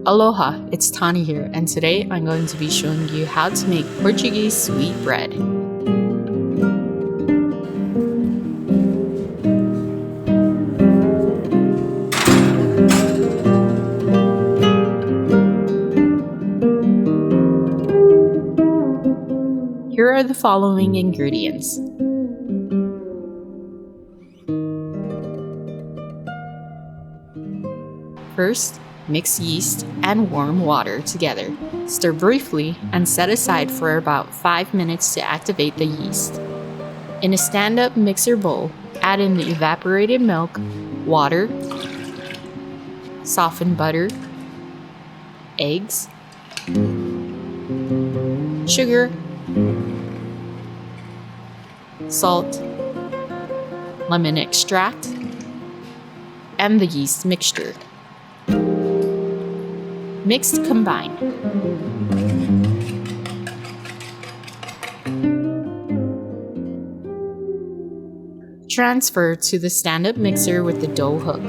Aloha, it's Tani here, and today I'm going to be showing you how to make Portuguese sweet bread. Here are the following ingredients. First, mix yeast and warm water together. Stir briefly and set aside for about 5 minutes to activate the yeast. In a stand-up mixer bowl, add in the evaporated milk, water, softened butter, eggs, sugar, salt, lemon extract, and the yeast mixture. Mix to combine. Transfer to the stand-up mixer with the dough hook.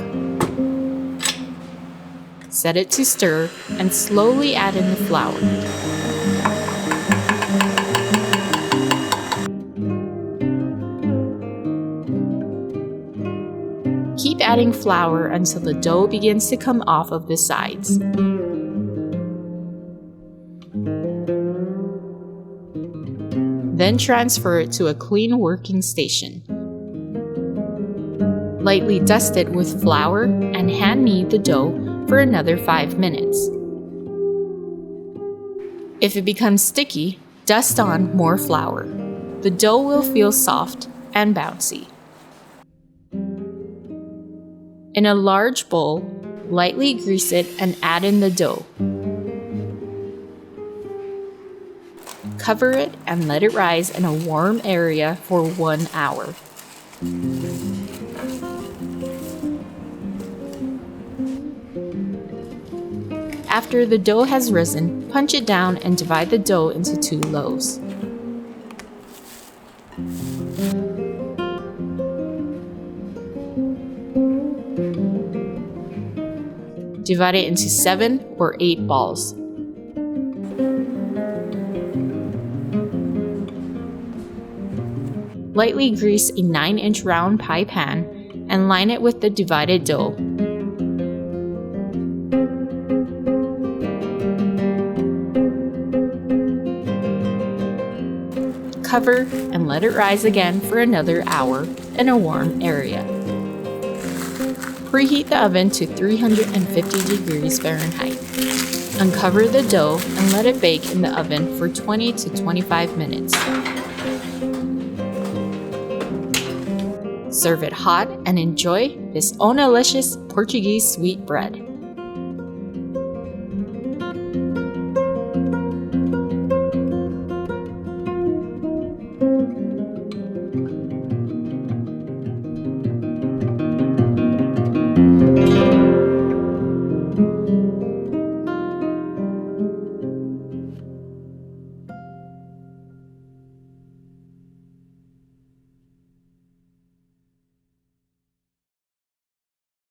Set it to stir and slowly add in the flour. Keep adding flour until the dough begins to come off of the sides. Then transfer it to a clean working station. Lightly dust it with flour and hand knead the dough for another 5 minutes. If it becomes sticky, dust on more flour. The dough will feel soft and bouncy. In a large bowl, lightly grease it and add in the dough. Cover it and let it rise in a warm area for 1 hour. After the dough has risen, punch it down and divide the dough into 2 loaves. Divide it into 7 or 8 balls. Lightly grease a 9-inch round pie pan and line it with the divided dough. Cover and let it rise again for another hour in a warm area. Preheat the oven to 350 degrees Fahrenheit. Uncover the dough and let it bake in the oven for 20 to 25 minutes. Serve it hot and enjoy this delicious Portuguese sweet bread.